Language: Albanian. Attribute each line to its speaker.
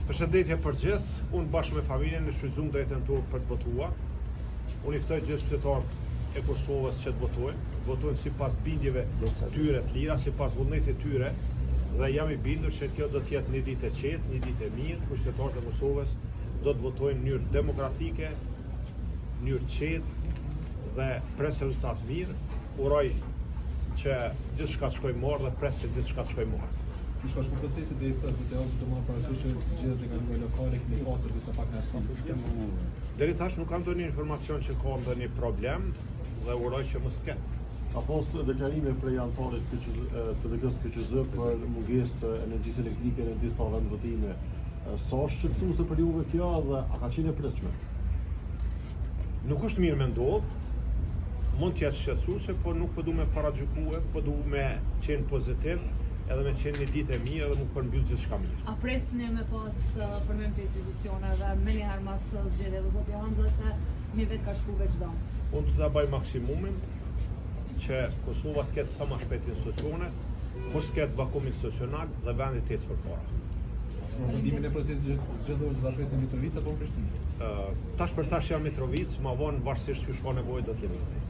Speaker 1: Përshëndetje për gjithë, unë bashkë me familjen e shfrytëzum drejtën tonë për të votuar. Unë i ftoj gjithë qytetarët e Kosovës që të votojnë sipas bindjeve tyre të lira, sipas vullnetit tyre, dhe jam i bindur që kjo do të jetë një ditë e qetë, një ditë e mirë, ku qytetarët e Kosovës do të votojnë në mënyrë demokratike, në mënyrë qetë dhe pres rezultat mirë. Uroj që gjithçka të shkojë mirë dhe pres që gjithçka të shkojë mirë.
Speaker 2: Që shka shku procesi dhe i sot që të javë të marrë parasysh që gjithë të kanë lokale kemi pasur disa partnerësi.
Speaker 1: Deri tash nuk kam ndonjë informacion që ka ndonjë problem dhe uroj që mos të ketë.
Speaker 3: Ka pas deklarime prej anëtarit PDK-s KQZ për mungesë të energjisë elektrike në disa vende votime. Sa është shqetësuese për juve kjo dhe a ka qenë e pritshme?
Speaker 1: Nuk është mirë me ndodh, mund të jetë shqetësuese, por nuk po du me paragjykue, po du me qenë pozitiv, edhe me qenë një ditë e mirë edhe më përmbyll gjithçka mirë.
Speaker 4: A presni me pas përmend të institucioneve me njëherë mas zgjedhjeve, zoti Hanza, se një vetë ka shku veç dam?
Speaker 1: Unë do ta bëj maksimumin që Kosova të ketë sa më shpejt institucione, mos të ketë vakum institucional dhe vendi të ecë përpara.
Speaker 2: Vendimin e procesit zgjedhor të vazhdojë në Mitrovica apo në Prishtinë?
Speaker 1: Tash për tash jam Mitrovic, ma vonë varësisht që shka nevojë do të lëvizej.